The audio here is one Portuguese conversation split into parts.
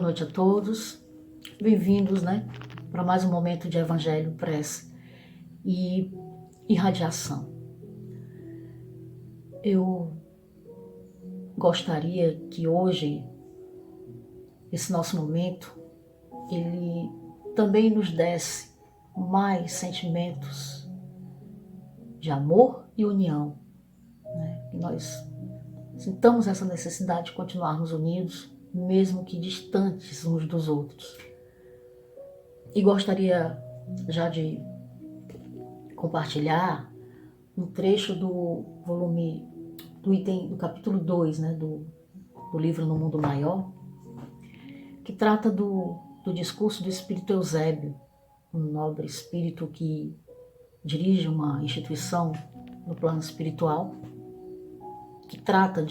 noite a todos. Bem-vindos, para mais um momento de Evangelho, prece e irradiação. Eu gostaria que hoje, esse nosso momento, ele também nos desse mais sentimentos de amor e união, que nós sintamos essa necessidade de continuarmos unidos, mesmo que distantes uns dos outros. E gostaria já de compartilhar um trecho do volume, do item do capítulo 2, do livro No Mundo Maior, que trata do discurso do espírito Eusébio, um nobre espírito que dirige uma instituição no plano espiritual, que trata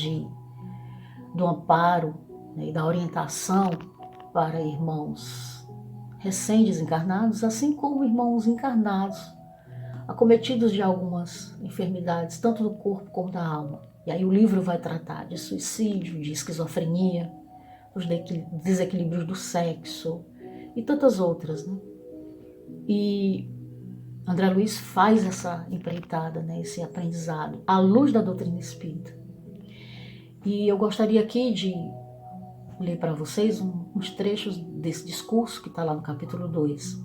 do amparo e da orientação para irmãos recém-desencarnados, assim como irmãos encarnados, acometidos de algumas enfermidades, tanto do corpo como da alma. E aí o livro vai tratar de suicídio, de esquizofrenia, dos desequilíbrios do sexo e tantas outras. E André Luiz faz essa empreitada, esse aprendizado, à luz da doutrina espírita. E eu gostaria aqui de ler para vocês uns trechos desse discurso que está lá no capítulo 2.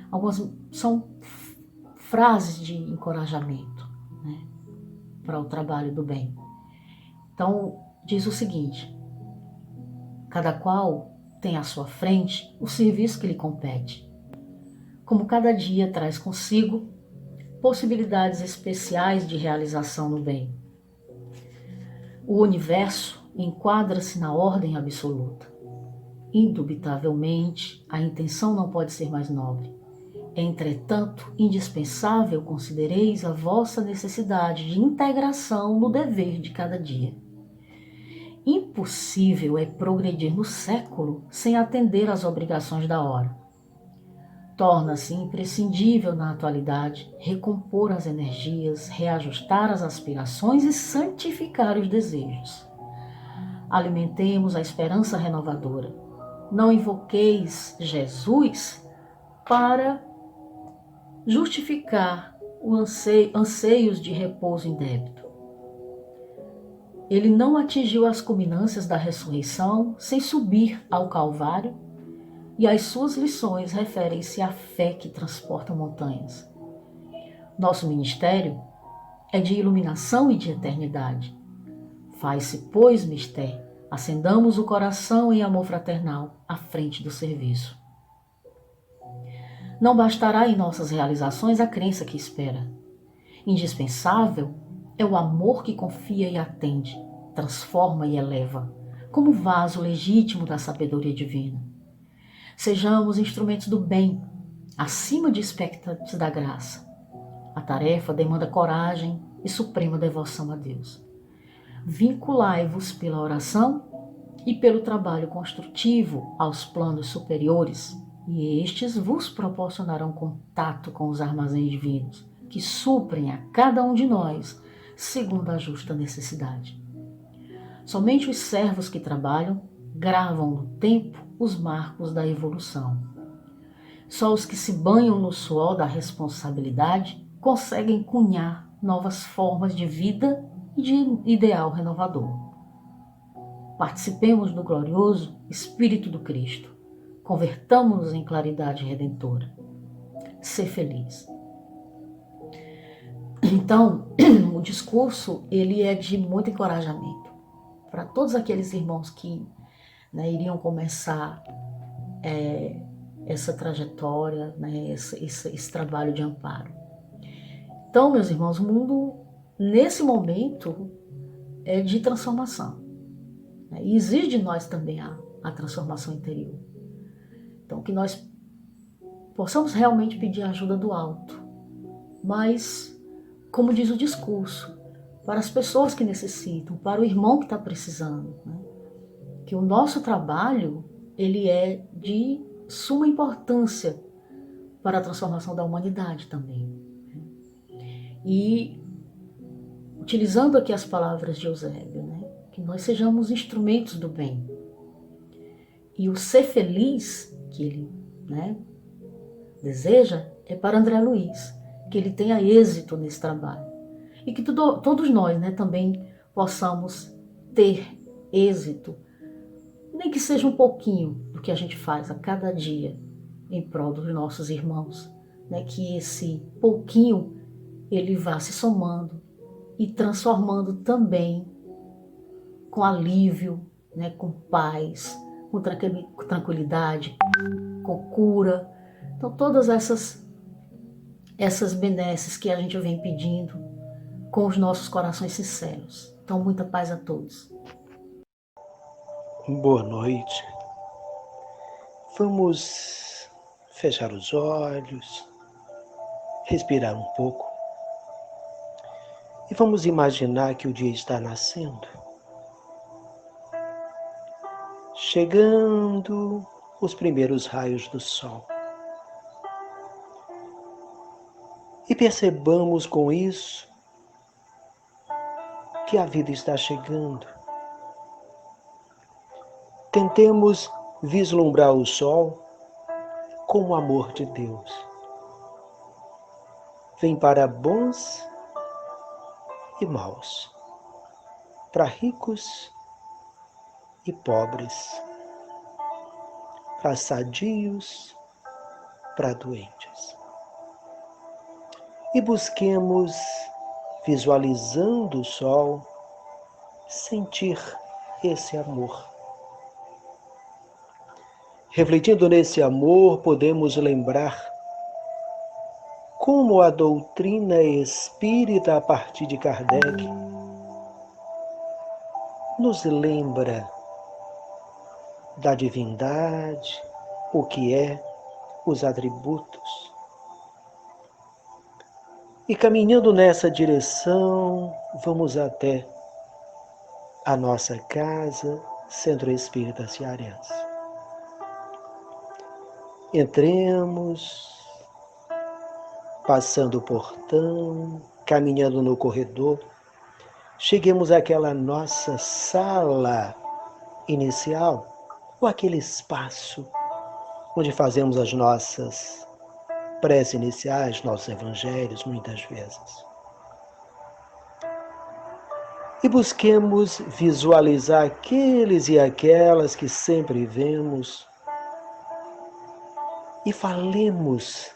Algumas são frases de encorajamento para o trabalho do bem. Então, diz o seguinte: cada qual tem à sua frente o serviço que lhe compete. Como cada dia traz consigo possibilidades especiais de realização no bem. O universo enquadra-se na ordem absoluta. Indubitavelmente, a intenção não pode ser mais nobre. Entretanto, indispensável considereis a vossa necessidade de integração no dever de cada dia. Impossível é progredir no século sem atender às obrigações da hora. Torna-se imprescindível na atualidade recompor as energias, reajustar as aspirações e santificar os desejos. Alimentemos a esperança renovadora. Não invoqueis Jesus para justificar os anseios de repouso indébito. Ele não atingiu as culminâncias da ressurreição sem subir ao Calvário, e as suas lições referem-se à fé que transporta montanhas. Nosso ministério é de iluminação e de eternidade. Faz-se, pois, mistério, acendamos o coração em amor fraternal à frente do serviço. Não bastará em nossas realizações a crença que espera. Indispensável é o amor que confia e atende, transforma e eleva, como vaso legítimo da sabedoria divina. Sejamos instrumentos do bem, acima de expectantes da graça. A tarefa demanda coragem e suprema devoção a Deus. Vinculai-vos pela oração e pelo trabalho construtivo aos planos superiores, e estes vos proporcionarão contato com os armazéns divinos, que suprem a cada um de nós, segundo a justa necessidade. Somente os servos que trabalham gravam no tempo os marcos da evolução. Só os que se banham no suor da responsabilidade conseguem cunhar novas formas de vida e de ideal renovador. Participemos do glorioso Espírito do Cristo. Convertamo-nos em claridade redentora. Ser feliz. Então, o discurso ele é de muito encorajamento para todos aqueles irmãos que iriam começar essa trajetória, esse trabalho de amparo. Então, meus irmãos, o mundo, nesse momento, é de transformação. E exige de nós também a transformação interior. Então, que nós possamos realmente pedir a ajuda do alto. Mas, como diz o discurso, para as pessoas que necessitam, para o irmão que está precisando, que o nosso trabalho ele é de suma importância para a transformação da humanidade também. E, utilizando aqui as palavras de Eusébio, que nós sejamos instrumentos do bem, E o ser feliz que ele, né, deseja é para André Luiz, que ele tenha êxito nesse trabalho. E que todos nós, né, também possamos ter êxito, nem que seja um pouquinho do que a gente faz a cada dia em prol dos nossos irmãos, né, que esse pouquinho ele vá se somando e transformando também com alívio, né, com paz, com tranquilidade, com cura. Então todas essas benesses que a gente vem pedindo com os nossos corações sinceros. Então muita paz a todos. Boa noite. Vamos fechar os olhos, respirar um pouco e vamos imaginar que o dia está nascendo. Chegando os primeiros raios do sol. E percebamos com isso que a vida está chegando. Tentemos vislumbrar o sol como o amor de Deus. Vem para bons e maus, para ricos e pobres, para sadios, para doentes. E busquemos, visualizando o sol, sentir esse amor. Refletindo nesse amor, podemos lembrar como a doutrina espírita, a partir de Kardec, nos lembra da divindade, o que é, os atributos. E caminhando nessa direção, vamos até a nossa casa, Centro Espírita Cearense. Entremos, passando o portão, caminhando no corredor, cheguemos àquela nossa sala inicial, ou aquele espaço onde fazemos as nossas preces iniciais, nossos evangelhos, muitas vezes. E busquemos visualizar aqueles e aquelas que sempre vemos e falemos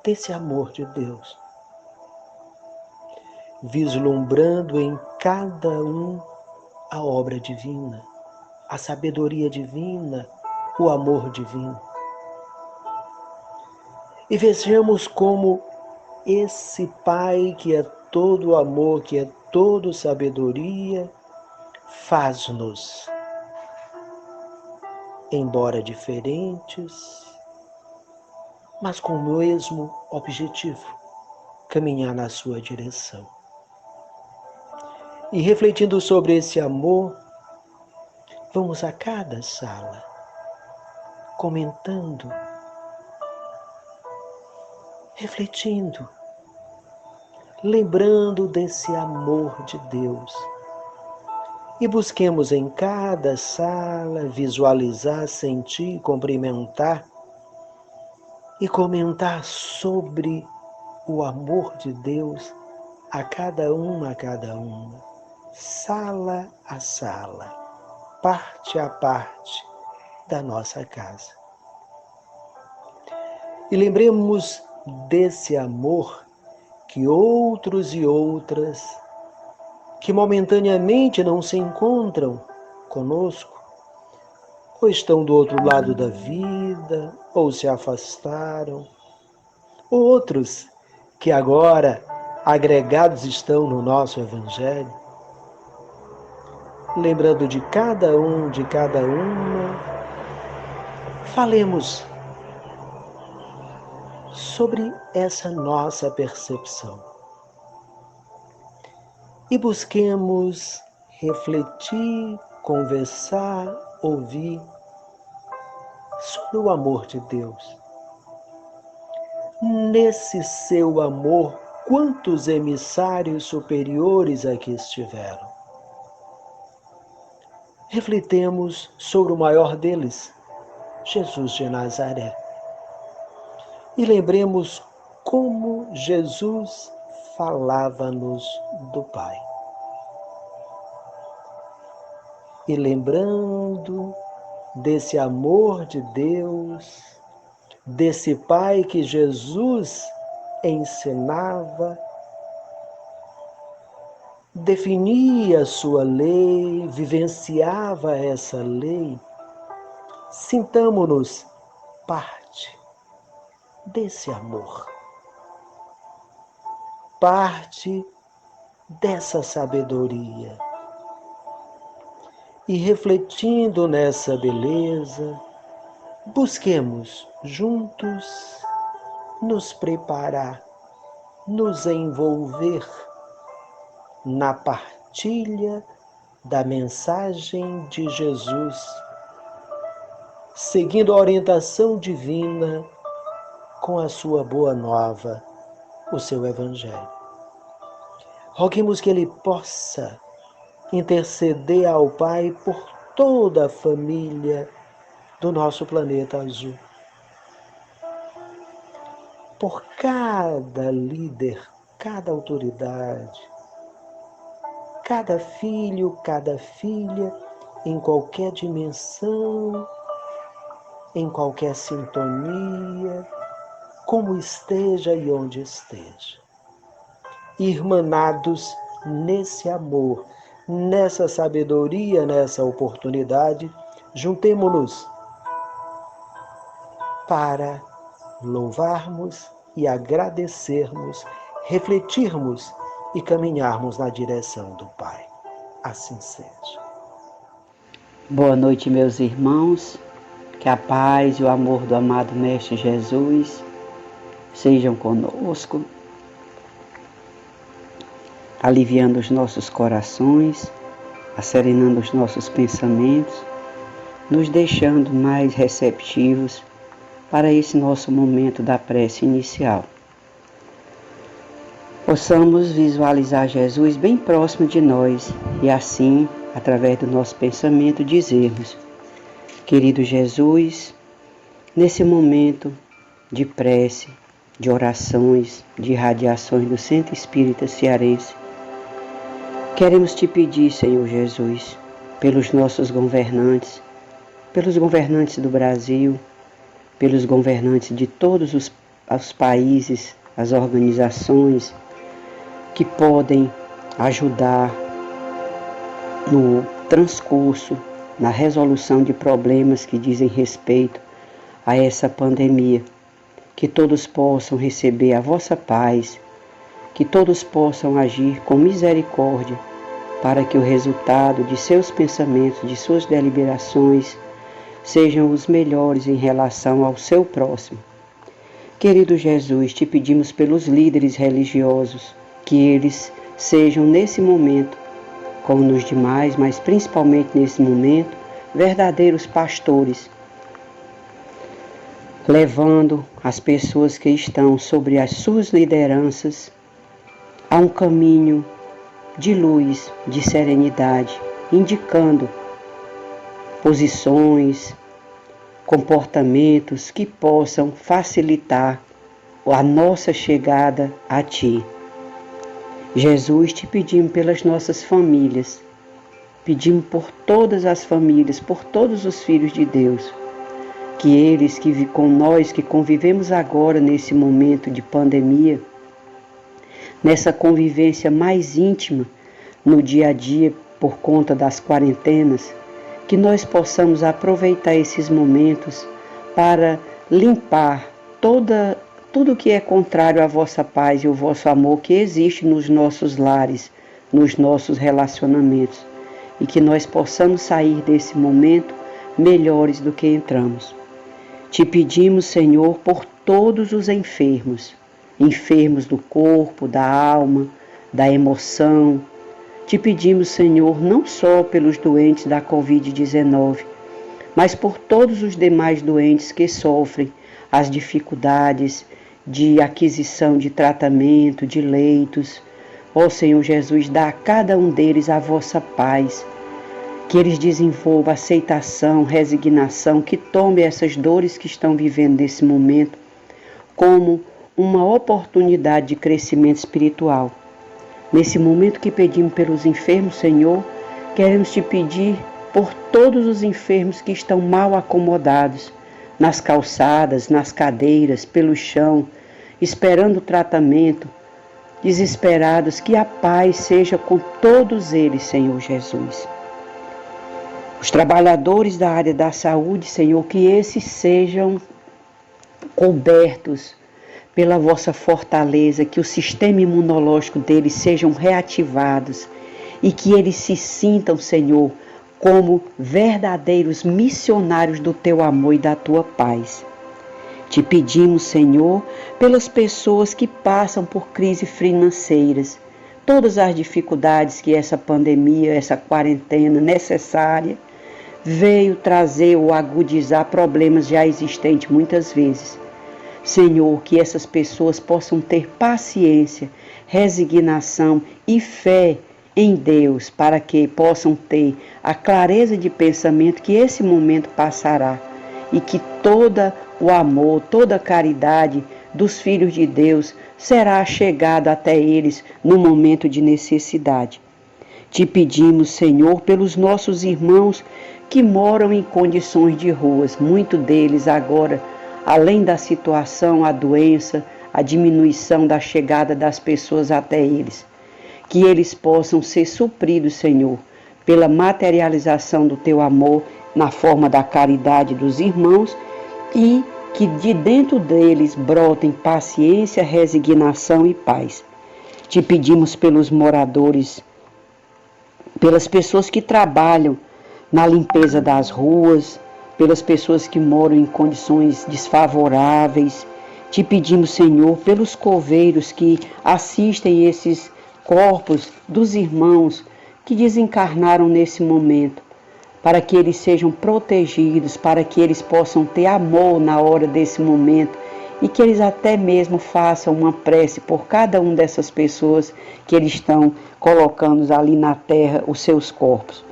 desse amor de Deus, vislumbrando em cada um a obra divina, a sabedoria divina, o amor divino. E vejamos como esse Pai que é todo amor, que é todo sabedoria, faz-nos, embora diferentes, mas com o mesmo objetivo, caminhar na sua direção. E refletindo sobre esse amor, vamos a cada sala, comentando, refletindo, lembrando desse amor de Deus. E busquemos em cada sala visualizar, sentir, cumprimentar e comentar sobre o amor de Deus a cada uma, sala a sala, parte a parte da nossa casa. E lembremos desse amor que outros e outras que momentaneamente não se encontram conosco, ou estão do outro lado da vida, ou se afastaram, outros que agora agregados estão no nosso Evangelho, lembrando de cada um, de cada uma, falemos sobre essa nossa percepção e busquemos refletir, conversar, ouvir sobre o amor de Deus. Nesse seu amor, quantos emissários superiores aqui estiveram? Refletemos sobre o maior deles, Jesus de Nazaré. E lembremos como Jesus falava-nos do Pai. E lembrando desse amor de Deus, desse Pai que Jesus ensinava, definia sua lei, vivenciava essa lei, sintamo-nos parte desse amor, parte dessa sabedoria. E refletindo nessa beleza, busquemos juntos nos preparar, nos envolver na partilha da mensagem de Jesus, seguindo a orientação divina com a sua boa nova, o seu Evangelho. Roguemos que Ele possa interceder ao Pai por toda a família do nosso planeta azul, por cada líder, cada autoridade, cada filho, cada filha, em qualquer dimensão, em qualquer sintonia, como esteja e onde esteja. Irmanados nesse amor, nessa sabedoria, nessa oportunidade, juntemo-nos para louvarmos e agradecermos, refletirmos e caminharmos na direção do Pai. Assim seja. Boa noite, meus irmãos. Que a paz e o amor do amado Mestre Jesus sejam conosco, aliviando os nossos corações, asserenando os nossos pensamentos, nos deixando mais receptivos para esse nosso momento da prece inicial. Possamos visualizar Jesus bem próximo de nós e assim, através do nosso pensamento, dizermos: querido Jesus, nesse momento de prece, de orações, de irradiações do Centro Espírita Cearense, queremos te pedir, Senhor Jesus, pelos nossos governantes, pelos governantes do Brasil, pelos governantes de todos os países, as organizações que podem ajudar no transcurso, na resolução de problemas que dizem respeito a essa pandemia. Que todos possam receber a vossa paz, que todos possam agir com misericórdia, para que o resultado de seus pensamentos, de suas deliberações, sejam os melhores em relação ao seu próximo. Querido Jesus, te pedimos pelos líderes religiosos, que eles sejam nesse momento, como nos demais, mas principalmente nesse momento, verdadeiros pastores, levando as pessoas que estão sobre as suas lideranças a um caminho de luz, de serenidade, indicando posições, comportamentos que possam facilitar a nossa chegada a Ti. Jesus, te pedimos pelas nossas famílias, pedimos por todas as famílias, por todos os filhos de Deus, que eles que com nós que convivemos agora nesse momento de pandemia, nessa convivência mais íntima no dia a dia por conta das quarentenas, que nós possamos aproveitar esses momentos para limpar tudo que é contrário à vossa paz e o vosso amor que existe nos nossos lares, nos nossos relacionamentos, e que nós possamos sair desse momento melhores do que entramos. Te pedimos, Senhor, por todos os enfermos do corpo, da alma, da emoção. Te pedimos, Senhor, não só pelos doentes da Covid-19, mas por todos os demais doentes que sofrem as dificuldades de aquisição de tratamento, de leitos. Ó Senhor Jesus, dá a cada um deles a vossa paz, que eles desenvolvam aceitação, resignação, que tome essas dores que estão vivendo nesse momento como uma oportunidade de crescimento espiritual. Nesse momento que pedimos pelos enfermos, Senhor, queremos te pedir por todos os enfermos que estão mal acomodados, nas calçadas, nas cadeiras, pelo chão, esperando o tratamento, desesperados, que a paz seja com todos eles, Senhor Jesus. Os trabalhadores da área da saúde, Senhor, que esses sejam cobertos pela vossa fortaleza, que o sistema imunológico deles sejam reativados e que eles se sintam, Senhor, como verdadeiros missionários do teu amor e da tua paz. Te pedimos, Senhor, pelas pessoas que passam por crises financeiras, todas as dificuldades que essa pandemia, essa quarentena necessária, veio trazer ou agudizar problemas já existentes muitas vezes. Senhor, que essas pessoas possam ter paciência, resignação e fé em Deus, para que possam ter a clareza de pensamento que esse momento passará e que todo o amor, toda a caridade dos filhos de Deus será chegada até eles no momento de necessidade. Te pedimos, Senhor, pelos nossos irmãos que moram em condições de ruas, muitos deles agora, além da situação, a doença, a diminuição da chegada das pessoas até eles. Que eles possam ser supridos, Senhor, pela materialização do teu amor na forma da caridade dos irmãos e que de dentro deles brotem paciência, resignação e paz. Te pedimos pelos moradores, pelas pessoas que trabalham na limpeza das ruas, pelas pessoas que moram em condições desfavoráveis. Te pedimos, Senhor, pelos coveiros que assistem esses corpos dos irmãos que desencarnaram nesse momento, para que eles sejam protegidos, para que eles possam ter amor na hora desse momento e que eles até mesmo façam uma prece por cada uma dessas pessoas que eles estão colocando ali na terra os seus corpos.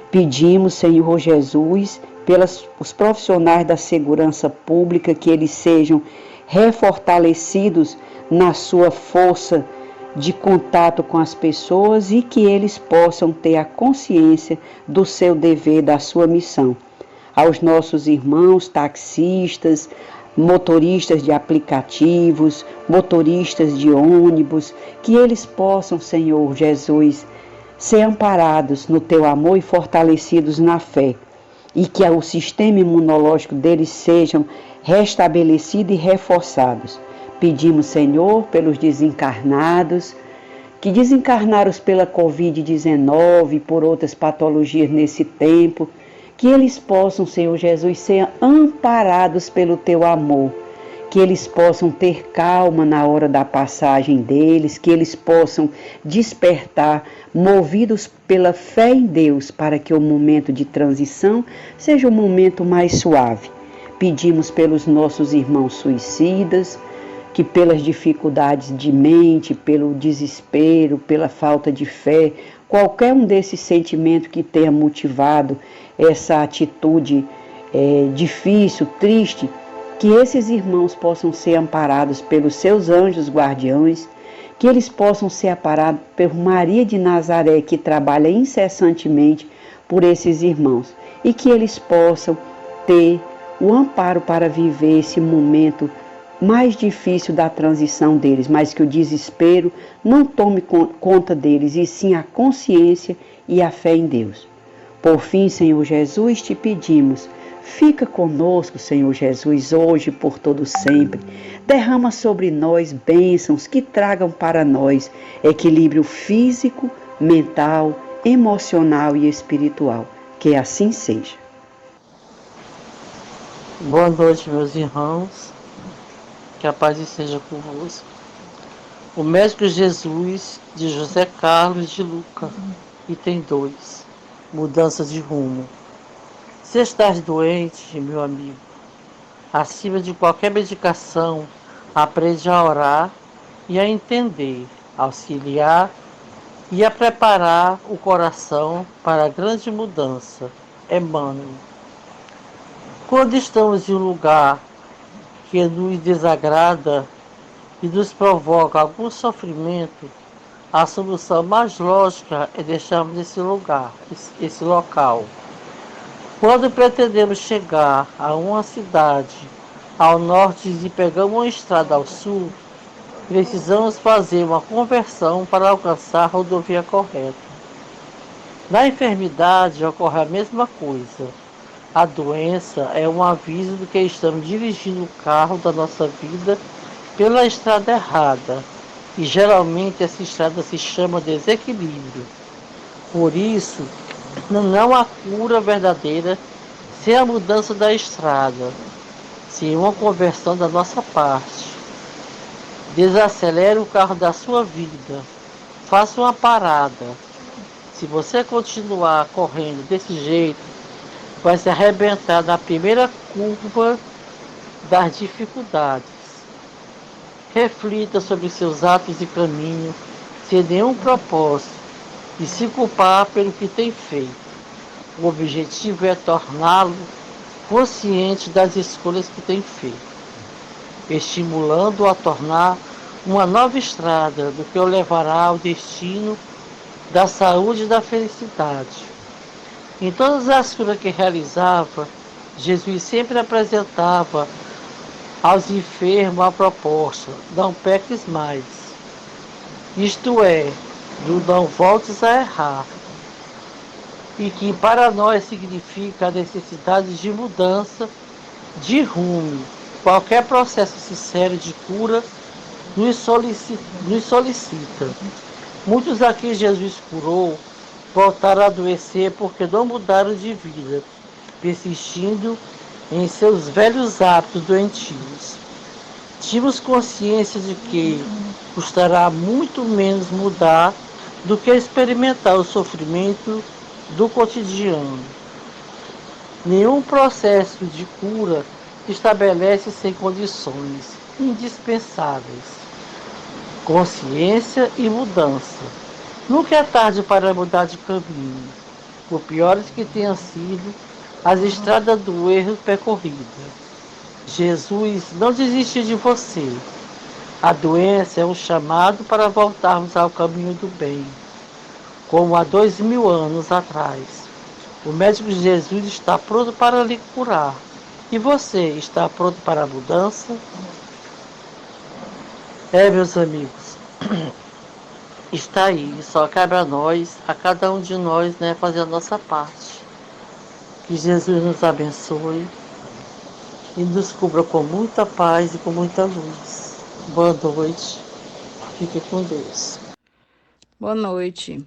Pedimos, Senhor Jesus, pelos profissionais da segurança pública, que eles sejam refortalecidos na sua força de contato com as pessoas e que eles possam ter a consciência do seu dever, da sua missão. Aos nossos irmãos taxistas, motoristas de aplicativos, motoristas de ônibus, que eles possam, Senhor Jesus, ser amparados no teu amor e fortalecidos na fé, e que o sistema imunológico deles sejam restabelecidos e reforçados. Pedimos, Senhor, pelos desencarnados, que desencarnaram pela Covid-19 e por outras patologias nesse tempo, que eles possam, Senhor Jesus, ser amparados pelo teu amor, que eles possam ter calma na hora da passagem deles, que eles possam despertar, movidos pela fé em Deus, para que o momento de transição seja um momento mais suave. Pedimos pelos nossos irmãos suicidas, que pelas dificuldades de mente, pelo desespero, pela falta de fé, qualquer um desses sentimentos que tenha motivado essa atitude difícil, triste, que esses irmãos possam ser amparados pelos seus anjos guardiões, que eles possam ser amparados por Maria de Nazaré, que trabalha incessantemente por esses irmãos, e que eles possam ter o amparo para viver esse momento mais difícil da transição deles, mas que o desespero não tome conta deles, e sim a consciência e a fé em Deus. Por fim, Senhor Jesus, te pedimos, fica conosco, Senhor Jesus, hoje e por todo sempre. Derrama sobre nós bênçãos que tragam para nós equilíbrio físico, mental, emocional e espiritual. Que assim seja. Boa noite, meus irmãos. Que a paz esteja convosco. O Médico Jesus, de José Carlos de Luca, item 2. Mudança de rumo. Se estás doente, meu amigo, acima de qualquer medicação, aprende a orar e a entender, auxiliar e a preparar o coração para a grande mudança. Emmanuel. Quando estamos em um lugar que nos desagrada e nos provoca algum sofrimento, a solução mais lógica é deixarmos esse lugar, esse local. Quando pretendemos chegar a uma cidade ao norte e pegamos uma estrada ao sul, precisamos fazer uma conversão para alcançar a rodovia correta. Na enfermidade ocorre a mesma coisa. A doença é um aviso de que estamos dirigindo o carro da nossa vida pela estrada errada. E geralmente essa estrada se chama desequilíbrio. Por isso, não há cura verdadeira sem a mudança da estrada, sem uma conversão da nossa parte. Desacelere o carro da sua vida. Faça uma parada. Se você continuar correndo desse jeito, vai se arrebentar na primeira curva das dificuldades. Reflita sobre seus atos e caminho sem nenhum propósito e se culpar pelo que tem feito. O objetivo é torná-lo consciente das escolhas que tem feito, estimulando-o a tornar uma nova estrada do que o levará ao destino da saúde e da felicidade. Em todas as curas que realizava, Jesus sempre apresentava aos enfermos a proposta: não peques mais. Isto é, do não voltes a errar. E que para nós significa a necessidade de mudança de rumo. Qualquer processo sincero de cura nos solicita. Muitos aqui Jesus curou voltaram a adoecer porque não mudaram de vida, persistindo em seus velhos hábitos doentios. Tínhamos consciência de que custará muito menos mudar do que experimentar o sofrimento do cotidiano. Nenhum processo de cura estabelece sem condições indispensáveis: consciência e mudança. Nunca é tarde para mudar de caminho, por piores que tenham sido as estradas do erro percorridas. Jesus não desiste de você. A doença é um chamado para voltarmos ao caminho do bem, como há 2000 anos atrás. O médico Jesus está pronto para lhe curar. E você está pronto para a mudança? Meus amigos, está aí. Só cabe a nós, a cada um de nós, fazer a nossa parte. Que Jesus nos abençoe e nos cubra com muita paz e com muita luz. Boa noite. Fique com Deus. Boa noite.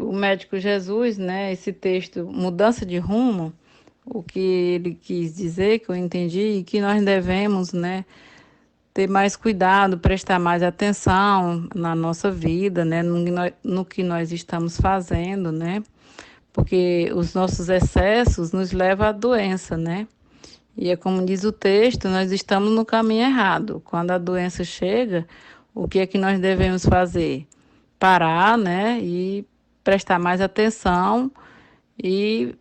O médico Jesus, esse texto, mudança de rumo, o que ele quis dizer, que eu entendi, que nós devemos, ter mais cuidado, prestar mais atenção na nossa vida, no que nós estamos fazendo, porque os nossos excessos nos levam à doença, E é como diz o texto, nós estamos no caminho errado. Quando a doença chega, o que é que nós devemos fazer? Parar, e prestar mais atenção e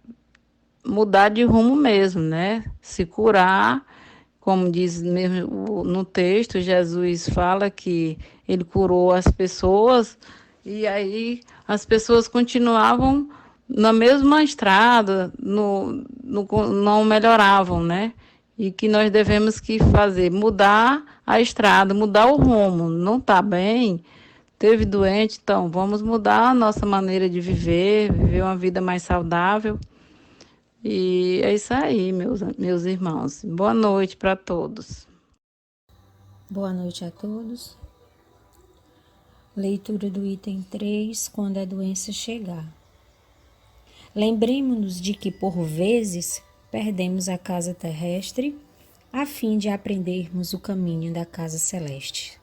mudar de rumo mesmo, Se curar, como diz mesmo no texto, Jesus fala que ele curou as pessoas e aí as pessoas continuavam na mesma estrada, não melhoravam, E que nós devemos que fazer, mudar a estrada, mudar o rumo. Não está bem, teve doente, então vamos mudar a nossa maneira de viver uma vida mais saudável. E é isso aí, meus irmãos. Boa noite para todos. Boa noite a todos. Leitura do item 3, quando a doença chegar. Lembremos-nos de que, por vezes, perdemos a casa terrestre a fim de aprendermos o caminho da casa celeste.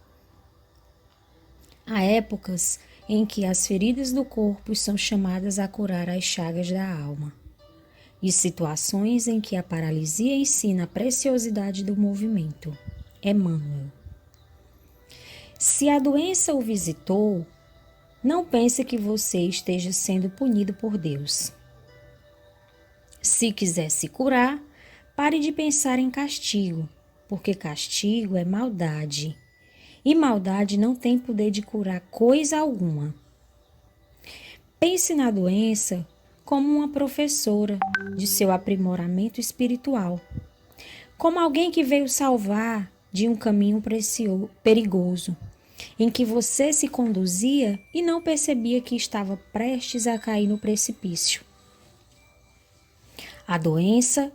Há épocas em que as feridas do corpo são chamadas a curar as chagas da alma, e situações em que a paralisia ensina a preciosidade do movimento. Emmanuel. Se a doença o visitou, não pense que você esteja sendo punido por Deus. Se quiser se curar, pare de pensar em castigo, porque castigo é maldade. E maldade não tem poder de curar coisa alguma. Pense na doença como uma professora de seu aprimoramento espiritual, como alguém que veio salvar de um caminho perigoso, em que você se conduzia e não percebia que estava prestes a cair no precipício. A doença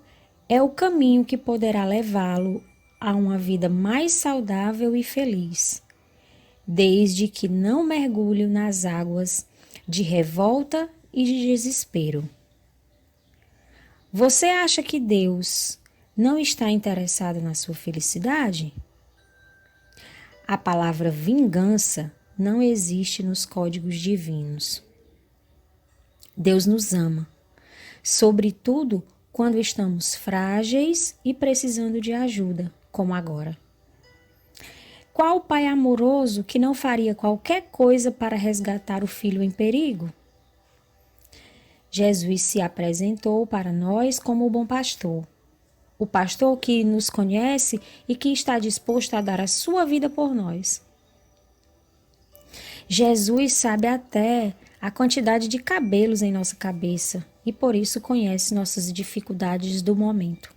é o caminho que poderá levá-lo a uma vida mais saudável e feliz, desde que não mergulhe nas águas de revolta e de desespero. Você acha que Deus não está interessado na sua felicidade? A palavra vingança não existe nos códigos divinos. Deus nos ama, sobretudo quando estamos frágeis e precisando de ajuda, como agora. Qual pai amoroso que não faria qualquer coisa para resgatar o filho em perigo? Jesus se apresentou para nós como o bom pastor. O pastor que nos conhece e que está disposto a dar a sua vida por nós. Jesus sabe até a quantidade de cabelos em nossa cabeça e por isso conhece nossas dificuldades do momento.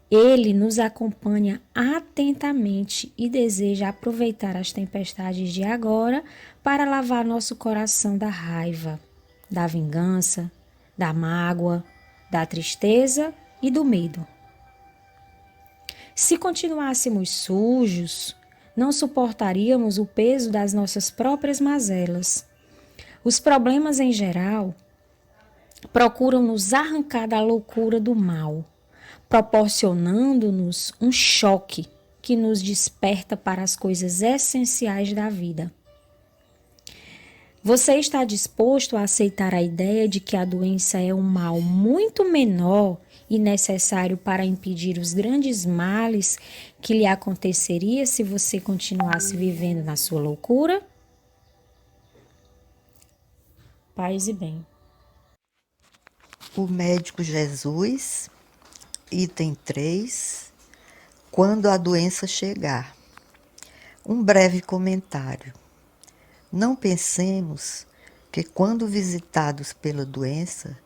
Ele nos acompanha atentamente e deseja aproveitar as tempestades de agora para lavar nosso coração da raiva, da vingança, da mágoa, da tristeza e do medo. Se continuássemos sujos, não suportaríamos o peso das nossas próprias mazelas. Os problemas em geral procuram nos arrancar da loucura do mal, proporcionando-nos um choque que nos desperta para as coisas essenciais da vida. Você está disposto a aceitar a ideia de que a doença é um mal muito menor e necessário para impedir os grandes males que lhe aconteceria se você continuasse vivendo na sua loucura? Paz e bem. O médico Jesus, item 3, quando a doença chegar. Um breve comentário. Não pensemos que quando visitados pela doença,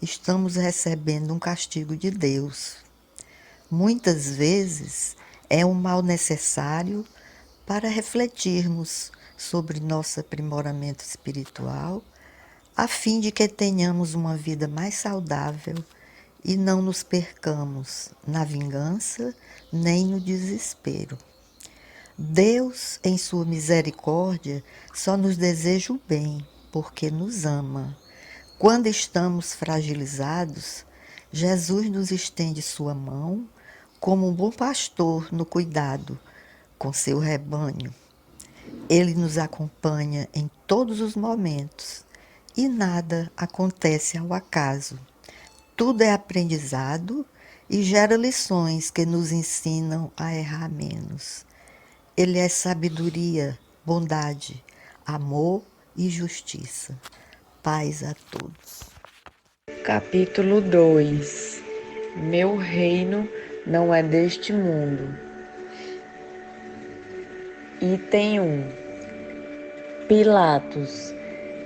estamos recebendo um castigo de Deus. Muitas vezes é um mal necessário para refletirmos sobre nosso aprimoramento espiritual, a fim de que tenhamos uma vida mais saudável e não nos percamos na vingança nem no desespero. Deus, em sua misericórdia, só nos deseja o bem, porque nos ama. Quando estamos fragilizados, Jesus nos estende sua mão como um bom pastor no cuidado com seu rebanho. Ele nos acompanha em todos os momentos e nada acontece ao acaso. Tudo é aprendizado e gera lições que nos ensinam a errar menos. Ele é sabedoria, bondade, amor e justiça. Paz a todos. Capítulo 2. Meu reino não é deste mundo. Item 1. Pilatos,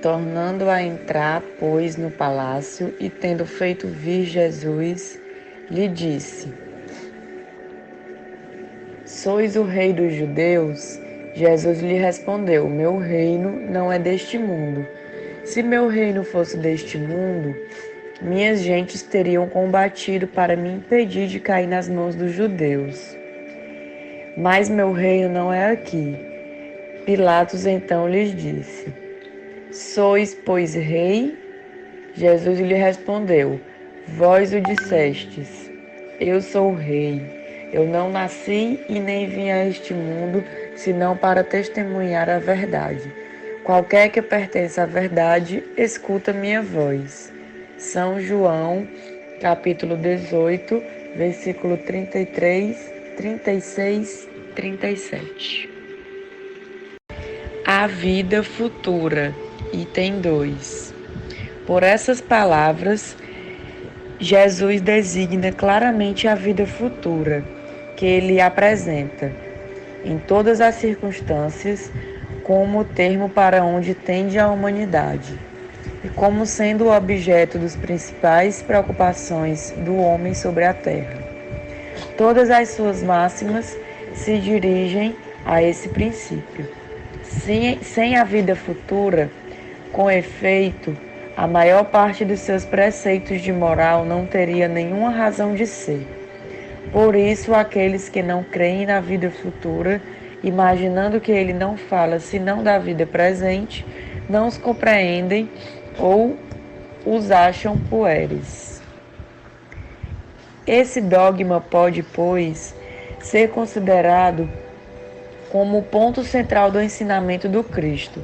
tornando a entrar, pois, no palácio e tendo feito vir Jesus, lhe disse: Sois o rei dos judeus? Jesus lhe respondeu: Meu reino não é deste mundo. Se meu reino fosse deste mundo, minhas gentes teriam combatido para me impedir de cair nas mãos dos judeus. Mas meu reino não é aqui. Pilatos então lhes disse: Sois, pois, rei? Jesus lhe respondeu: Vós o dissestes. Eu sou o rei. Eu não nasci e nem vim a este mundo, senão para testemunhar a verdade. Qualquer que pertença à verdade, escuta minha voz. São João, capítulo 18, versículo 33, 36, 37. a vida futura, item 2. Por essas palavras, Jesus designa claramente a vida futura que ele apresenta, em todas as circunstâncias, como o termo para onde tende a humanidade, e como sendo o objeto das principais preocupações do homem sobre a terra. Todas as suas máximas se dirigem a esse princípio. Sem a vida futura, com efeito, a maior parte dos seus preceitos de moral não teria nenhuma razão de ser. Por isso, aqueles que não creem na vida futura, imaginando que ele não fala senão da vida presente, não os compreendem ou os acham puéreis. Esse dogma pode, pois, ser considerado como o ponto central do ensinamento do Cristo.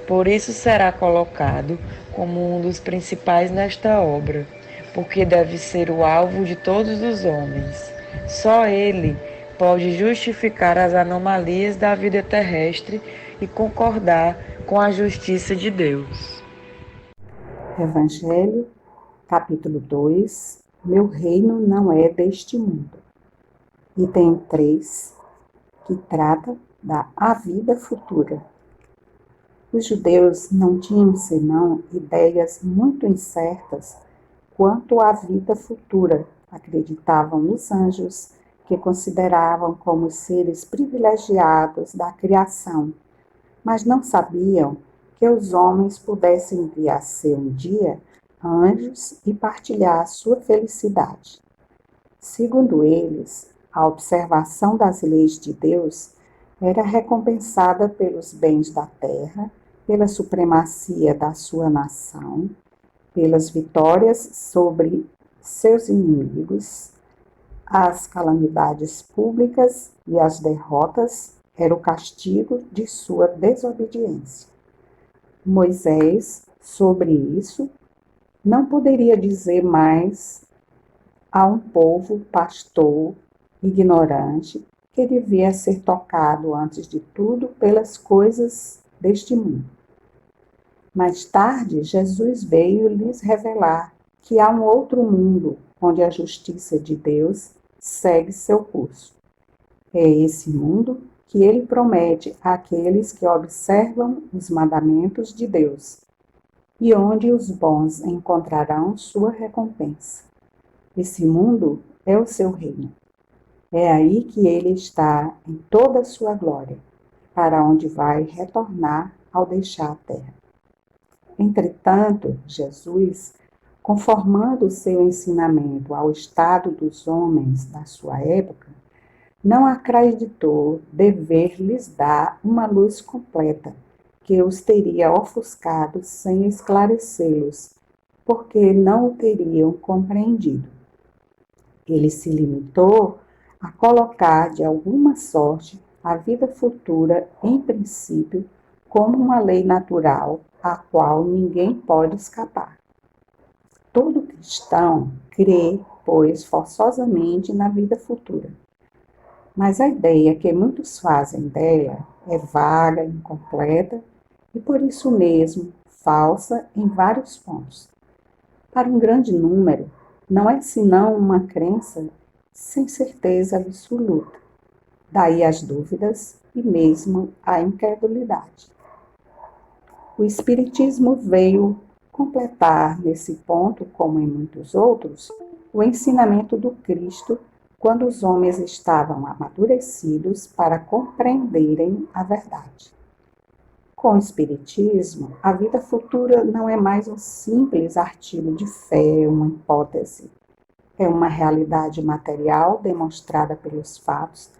Por isso será colocado como um dos principais nesta obra, porque deve ser o alvo de todos os homens. Só ele pode justificar as anomalias da vida terrestre e concordar com a justiça de Deus. Evangelho, capítulo 2. Meu reino não é deste mundo. Item 3, que trata da a vida futura. Os judeus não tinham senão ideias muito incertas quanto à vida futura. Acreditavam nos anjos, que consideravam como seres privilegiados da criação, mas não sabiam que os homens pudessem vir a ser um dia anjos e partilhar sua felicidade. Segundo eles, a observação das leis de Deus era recompensada pelos bens da terra, pela supremacia da sua nação, pelas vitórias sobre seus inimigos, as calamidades públicas e as derrotas era o castigo de sua desobediência. Moisés, sobre isso, não poderia dizer mais a um povo pastor, ignorante, que devia ser tocado, antes de tudo, pelas coisas deste mundo. Mais tarde, Jesus veio lhes revelar que há um outro mundo, onde a justiça de Deus segue seu curso. É esse mundo que ele promete àqueles que observam os mandamentos de Deus, e onde os bons encontrarão sua recompensa. Esse mundo é o seu reino. É aí que ele está em toda a sua glória, para onde vai retornar ao deixar a terra. Entretanto, Jesus, conformando o seu ensinamento ao estado dos homens da sua época, não acreditou dever lhes dar uma luz completa, que os teria ofuscado sem esclarecê-los, porque não o teriam compreendido. Ele se limitou a colocar de alguma sorte a vida futura em princípio como uma lei natural a qual ninguém pode escapar. Todo cristão crê, pois, forçosamente na vida futura. Mas a ideia que muitos fazem dela é vaga, incompleta e, por isso mesmo, falsa em vários pontos. Para um grande número, não é senão uma crença sem certeza absoluta. Daí as dúvidas e mesmo a incredulidade. O Espiritismo veio completar nesse ponto, como em muitos outros, o ensinamento do Cristo quando os homens estavam amadurecidos para compreenderem a verdade. Com o Espiritismo, a vida futura não é mais um simples artigo de fé, uma hipótese. É uma realidade material demonstrada pelos fatos,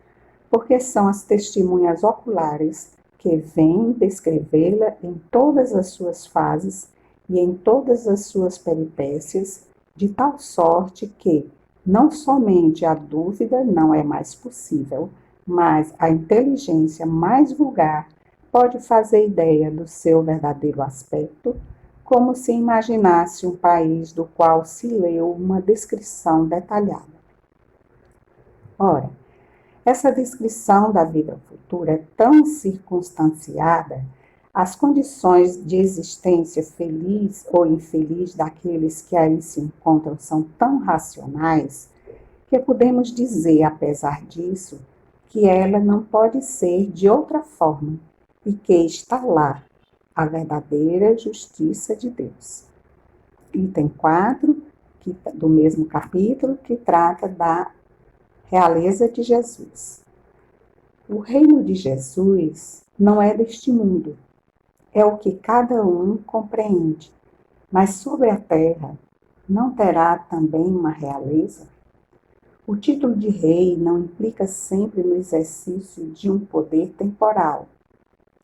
porque são as testemunhas oculares que vêm descrevê-la em todas as suas fases e em todas as suas peripécias, de tal sorte que não somente a dúvida não é mais possível, mas a inteligência mais vulgar pode fazer ideia do seu verdadeiro aspecto, como se imaginasse um país do qual se leu uma descrição detalhada. Ora, essa descrição da vida futura é tão circunstanciada As condições de existência feliz ou infeliz daqueles que aí se encontram são tão racionais que podemos dizer, apesar disso, que ela não pode ser de outra forma e que está lá a verdadeira justiça de Deus. Item 4, do mesmo capítulo, que trata da realeza de Jesus. O reino de Jesus não é deste mundo, é o que cada um compreende, mas sobre a terra não terá também uma realeza? O título de rei não implica sempre no exercício de um poder temporal.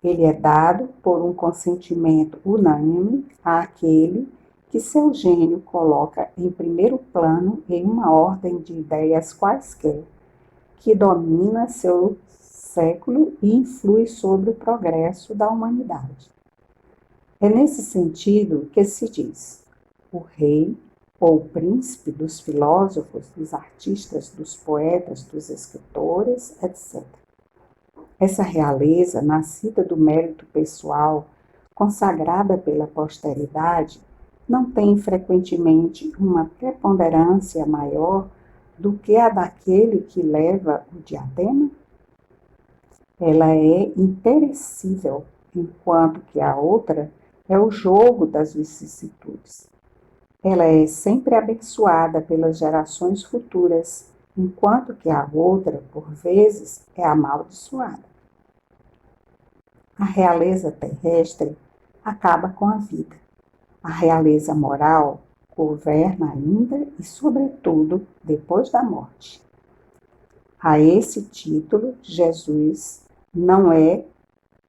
Ele é dado por um consentimento unânime àquele que seu gênio coloca em primeiro plano em uma ordem de ideias quaisquer, que domina seu século e influi sobre o progresso da humanidade. É nesse sentido que se diz: o rei ou o príncipe dos filósofos, dos artistas, dos poetas, dos escritores, etc. Essa realeza, nascida do mérito pessoal, consagrada pela posteridade, não tem frequentemente uma preponderância maior do que a daquele que leva o diadema? Ela é imperecível, enquanto que a outra é o jogo das vicissitudes. Ela é sempre abençoada pelas gerações futuras, enquanto que a outra, por vezes, é amaldiçoada. A realeza terrestre acaba com a vida. A realeza moral governa ainda e, sobretudo, depois da morte. A esse título, Jesus não é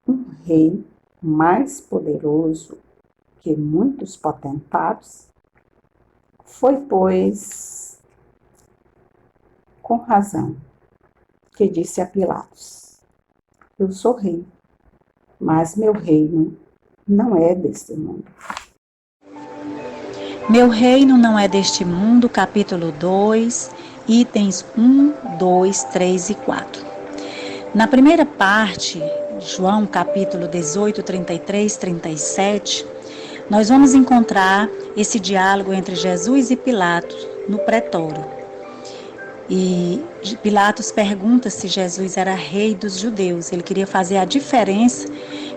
um rei mais poderoso que muitos potentados? Foi, pois, com razão, que disse a Pilatos: eu sou rei, mas meu reino não é deste mundo. Meu reino não é deste mundo, capítulo 2, itens 1, 2, 3 e 4. Na primeira parte, João capítulo 18, 33, 37, nós vamos encontrar esse diálogo entre Jesus e Pilatos no pretório. E Pilatos pergunta se Jesus era rei dos judeus. Ele queria fazer a diferença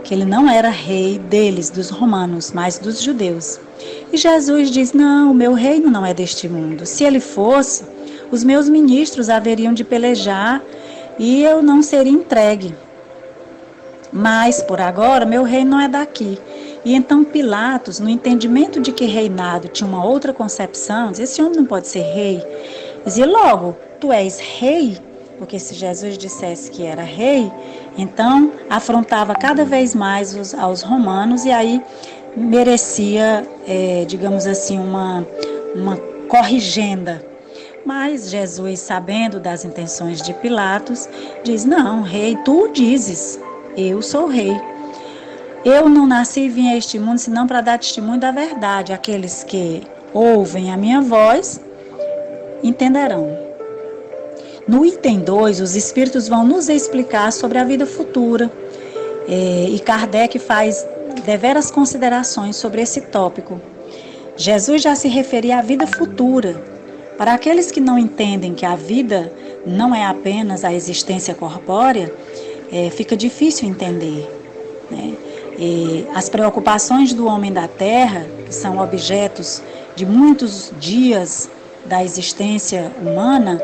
que ele não era rei deles, dos romanos, mas dos judeus. E Jesus diz: não, o meu reino não é deste mundo. Se ele fosse, os meus ministros haveriam de pelejar e eu não seria entregue. Mas, por agora, meu reino não é daqui. E então Pilatos, no entendimento de que reinado tinha uma outra concepção, dizia: esse homem não pode ser rei. Dizia logo: tu és rei? Porque se Jesus dissesse que era rei, então afrontava cada vez mais aos romanos e aí merecia, digamos assim, uma corrigenda. Mas Jesus, sabendo das intenções de Pilatos, diz: não, rei, tu dizes, eu sou rei. Eu não nasci e vim a este mundo senão para dar testemunho da verdade. Aqueles que ouvem a minha voz entenderão. No item 2, os espíritos vão nos explicar sobre a vida futura. E Kardec faz deveras considerações sobre esse tópico. Jesus já se referia à vida futura. Para aqueles que não entendem que a vida não é apenas a existência corpórea, fica difícil entender, né? As preocupações do homem da Terra, que são objetos de muitos dias da existência humana,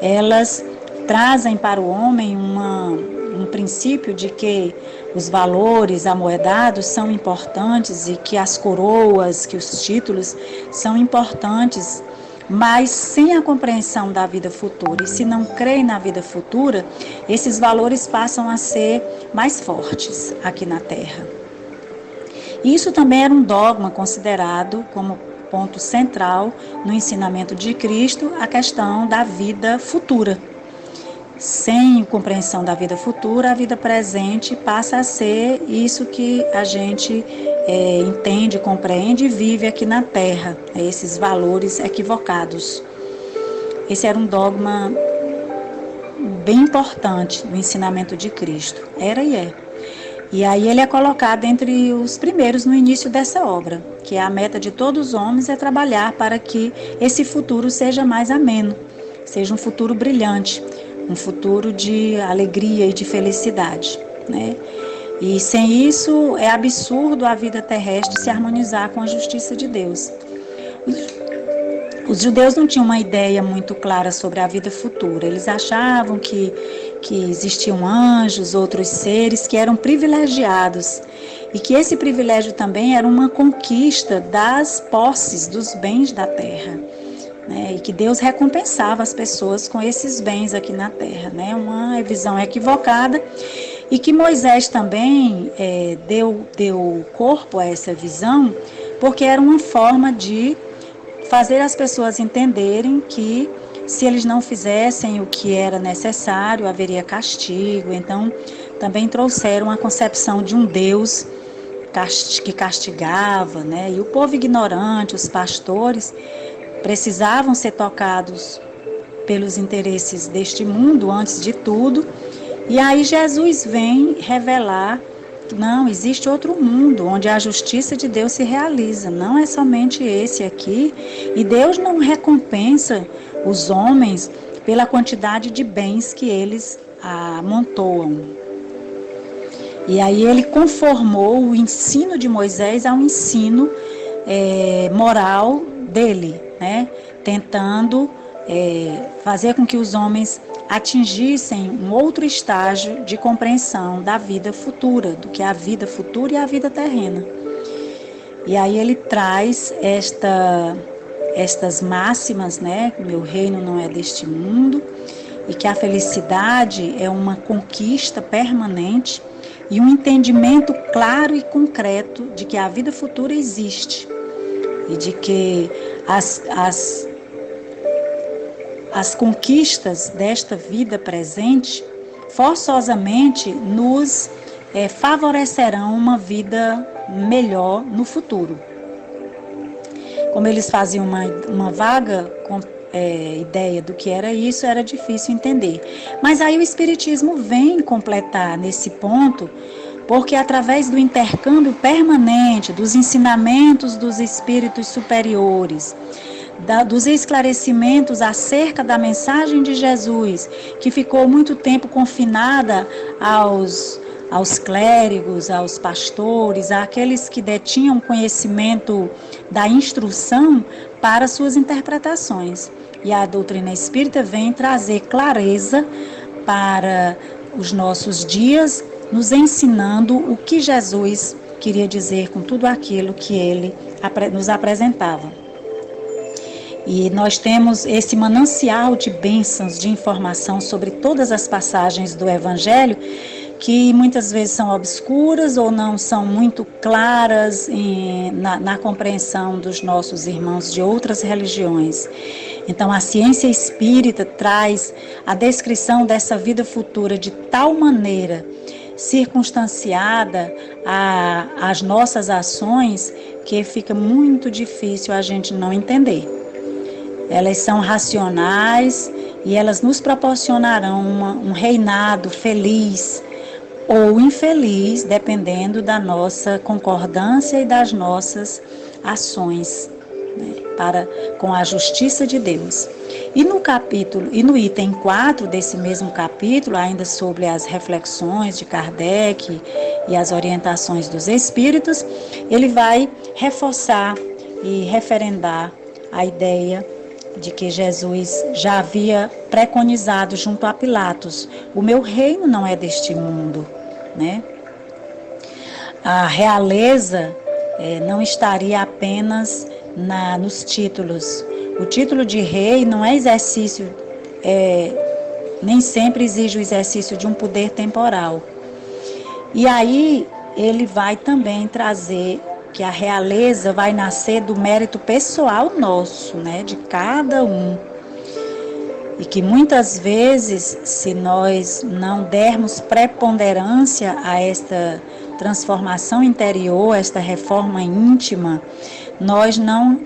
elas trazem para o homem um princípio de que os valores amoedados são importantes e que as coroas, que os títulos são importantes, mas sem a compreensão da vida futura. E se não creem na vida futura, esses valores passam a ser mais fortes aqui na Terra. Isso também era um dogma considerado como ponto central no ensinamento de Cristo, a questão da vida futura. Sem compreensão da vida futura, a vida presente passa a ser isso que a gente entende, compreende e vive aqui na Terra, esses valores equivocados. Esse era um dogma bem importante no ensinamento de Cristo, era e é. E aí ele é colocado entre os primeiros no início dessa obra, que é a meta de todos os homens é trabalhar para que esse futuro seja mais ameno, seja um futuro brilhante, um futuro de alegria e de felicidade, né? E sem isso é absurdo a vida terrestre se harmonizar com a justiça de Deus. Os judeus não tinham uma ideia muito clara sobre a vida futura. Eles achavam que existiam anjos, outros seres que eram privilegiados e que esse privilégio também era uma conquista das posses, dos bens da terra, né? E que Deus recompensava as pessoas com esses bens aqui na terra, né? Uma visão equivocada e que Moisés também deu corpo a essa visão, porque era uma forma de fazer as pessoas entenderem que se eles não fizessem o que era necessário, haveria castigo. Então, também trouxeram a concepção de um Deus que castigava, né? E o povo ignorante, os pastores, precisavam ser tocados pelos interesses deste mundo antes de tudo. E aí Jesus vem revelar que não, existe outro mundo onde a justiça de Deus se realiza, não é somente esse aqui, e Deus não recompensa os homens pela quantidade de bens que eles amontoam. E aí ele conformou o ensino de Moisés ao ensino moral dele, né? Tentando fazer com que os homens atingissem um outro estágio de compreensão da vida futura, do que é a vida futura e a vida terrena. E aí ele traz estas máximas, né? Meu reino não é deste mundo, e que a felicidade é uma conquista permanente e um entendimento claro e concreto de que a vida futura existe e de que as conquistas desta vida presente forçosamente nos favorecerão uma vida melhor no futuro. Como eles faziam uma vaga ideia do que era isso, era difícil entender. Mas aí o Espiritismo vem completar nesse ponto, porque através do intercâmbio permanente, dos ensinamentos dos espíritos superiores, dos esclarecimentos acerca da mensagem de Jesus, que ficou muito tempo confinada aos clérigos, aos pastores, àqueles que detinham conhecimento da instrução para suas interpretações. E a doutrina espírita vem trazer clareza para os nossos dias, nos ensinando o que Jesus queria dizer com tudo aquilo que ele nos apresentava. E nós temos esse manancial de bênçãos, de informação sobre todas as passagens do Evangelho, que muitas vezes são obscuras ou não são muito claras na compreensão dos nossos irmãos de outras religiões. Então, a ciência espírita traz a descrição dessa vida futura de tal maneira circunstanciada às nossas ações que fica muito difícil a gente não entender. Elas são racionais e elas nos proporcionarão um reinado feliz ou infeliz, dependendo da nossa concordância e das nossas ações, né, com a justiça de Deus. E no item 4 desse mesmo capítulo, ainda sobre as reflexões de Kardec e as orientações dos espíritos, ele vai reforçar e referendar a ideia de que Jesus já havia preconizado junto a Pilatos: o meu reino não é deste mundo, né? A realeza não estaria apenas nos títulos. O título de rei não é exercício, nem sempre exige o exercício de um poder temporal. E aí ele vai também trazer que a realeza vai nascer do mérito pessoal nosso, né, de cada um. E que muitas vezes, se nós não dermos preponderância a esta transformação interior, esta reforma íntima, nós não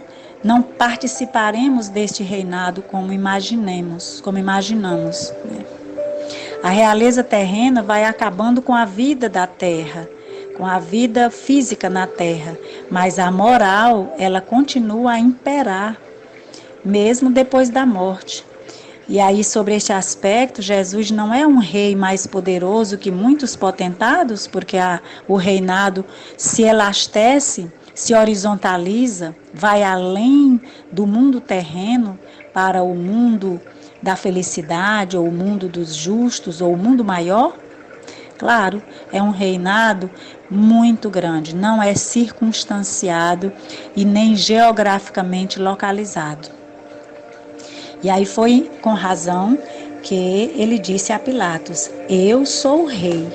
participaremos deste reinado como imaginamos. Né? A realeza terrena vai acabando com a vida da terra, com a vida física na terra, mas a moral, ela continua a imperar, mesmo depois da morte. E aí, sobre este aspecto, Jesus não é um rei mais poderoso que muitos potentados, porque o reinado se elastece, se horizontaliza, vai além do mundo terreno para o mundo da felicidade, ou o mundo dos justos, ou o mundo maior. Claro, é um reinado muito grande, não é circunstanciado e nem geograficamente localizado. E aí foi com razão que ele disse a Pilatos: eu sou o rei,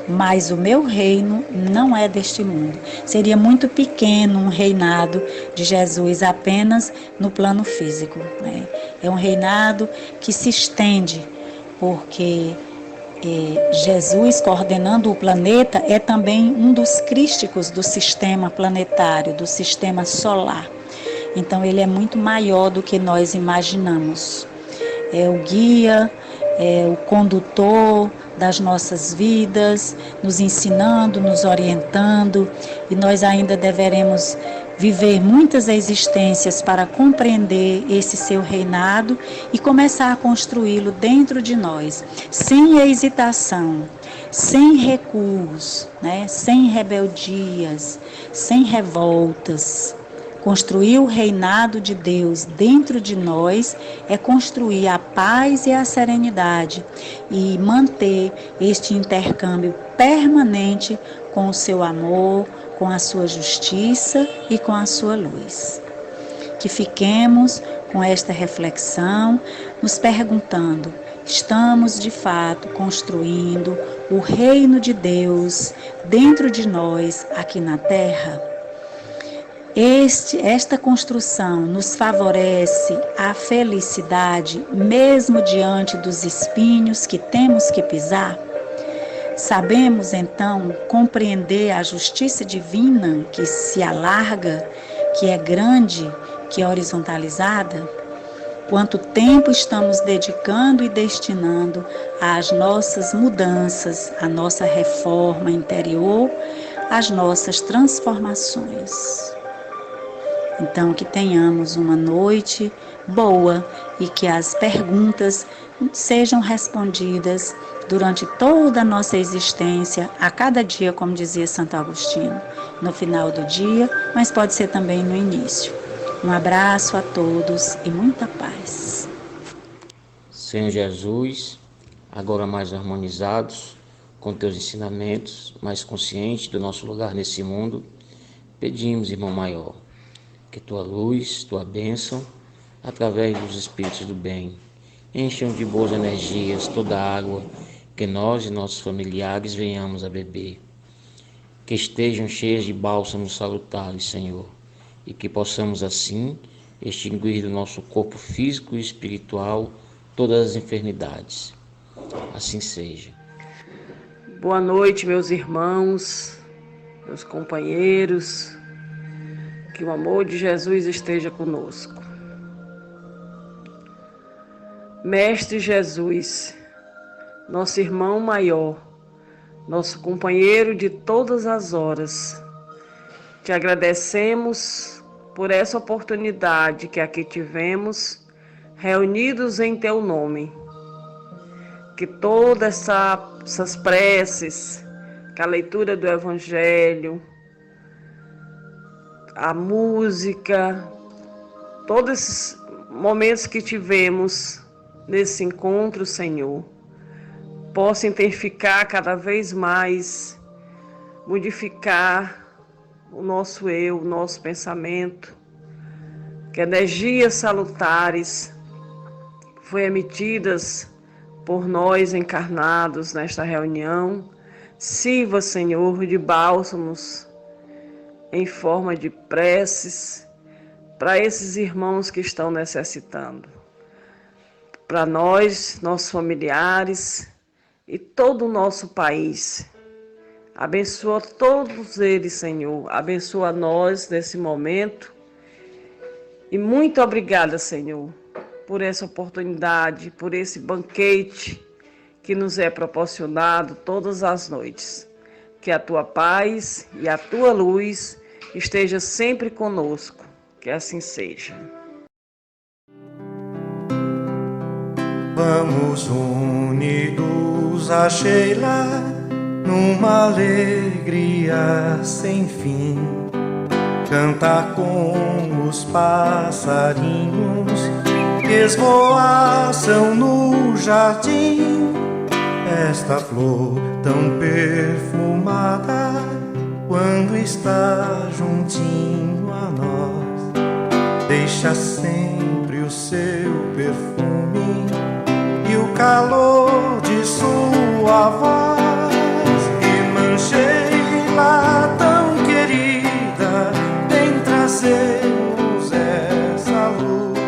mas o meu reino não é deste mundo. Seria muito pequeno um reinado de Jesus apenas no plano físico, né? É um reinado que se estende, porque Jesus, coordenando o planeta, é também um dos crísticos do sistema planetário, do sistema solar. Então, ele é muito maior do que nós imaginamos. É o guia, é o condutor das nossas vidas, nos ensinando, nos orientando, e nós ainda deveremos viver muitas existências para compreender esse seu reinado e começar a construí-lo dentro de nós, sem hesitação, sem recuos, né? Sem rebeldias, sem revoltas. Construir o reinado de Deus dentro de nós é construir a paz e a serenidade e manter este intercâmbio permanente com o seu amor, com a sua justiça e com a sua luz. Que fiquemos com esta reflexão, nos perguntando: estamos de fato construindo o reino de Deus dentro de nós aqui na Terra? Esta construção nos favorece a felicidade, mesmo diante dos espinhos que temos que pisar? Sabemos, então, compreender a justiça divina que se alarga, que é grande, que é horizontalizada? Quanto tempo estamos dedicando e destinando às nossas mudanças, à nossa reforma interior, às nossas transformações? Então, que tenhamos uma noite boa e que as perguntas sejam respondidas durante toda a nossa existência, a cada dia, como dizia Santo Agostinho, no final do dia, mas pode ser também no início. Um abraço a todos e muita paz. Senhor Jesus, agora mais harmonizados com teus ensinamentos, mais conscientes do nosso lugar nesse mundo, pedimos, irmão maior, que tua luz, tua bênção, através dos espíritos do bem, encham de boas energias toda a água que nós e nossos familiares venhamos a beber. Que estejam cheias de bálsamos salutares, Senhor, e que possamos assim extinguir do nosso corpo físico e espiritual todas as enfermidades. Assim seja. Boa noite, meus irmãos, meus companheiros. Que o amor de Jesus esteja conosco. Mestre Jesus, nosso irmão maior, nosso companheiro de todas as horas, te agradecemos por essa oportunidade que aqui tivemos, reunidos em teu nome. Que todas essas preces, que a leitura do Evangelho, a música, todos esses momentos que tivemos nesse encontro, Senhor, possa intensificar cada vez mais, modificar o nosso eu, o nosso pensamento, que energias salutares foram emitidas por nós encarnados nesta reunião, sirva, Senhor, de bálsamos em forma de preces para esses irmãos que estão necessitando. Para nós, nossos familiares e todo o nosso país. Abençoa todos eles, Senhor. Abençoa nós nesse momento. E muito obrigada, Senhor, por essa oportunidade, por esse banquete que nos é proporcionado todas as noites. Que a tua paz e a tua luz esteja sempre conosco. Que assim seja. Vamos unidos a Sheila, numa alegria sem fim, cantar com os passarinhos que esvoaçam no jardim. Esta flor tão perfumada, quando está juntinho a nós, deixa sempre o seu perfume e o calor de sua voz. Irmã Sheila, tão querida, vem trazermos essa luz,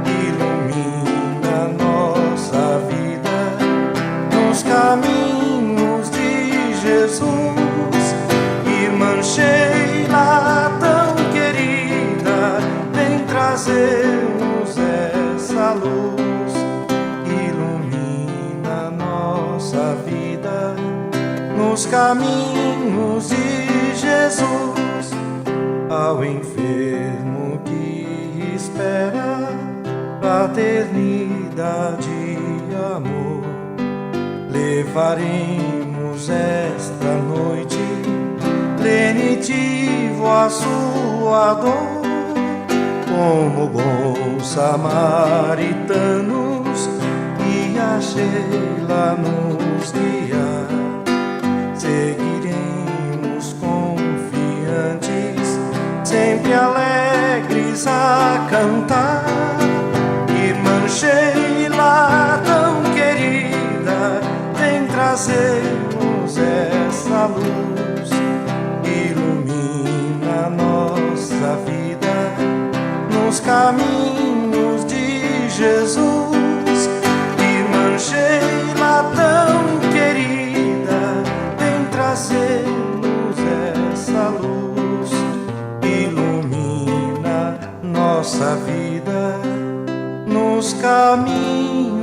ilumina nossa vida nos caminhos de Jesus. Irmã Sheila, tão querida, vem trazermos essa luz, ilumina nossa vida nos caminhos de Jesus. Ao enfermo que espera fraternidade e amor, levaremos esta noite lenitivo a sua dor. Como bons samaritanos, e a Sheila nos guiar, seguiremos confiantes, sempre alegres a cantar. Irmã Sheila, tão querida, vem trazermos essa luz, ilumina nossa vida nos caminhos de Jesus. Irmã Sheila, tão querida, vem trazermos essa luz, ilumina nossa vida nos caminhos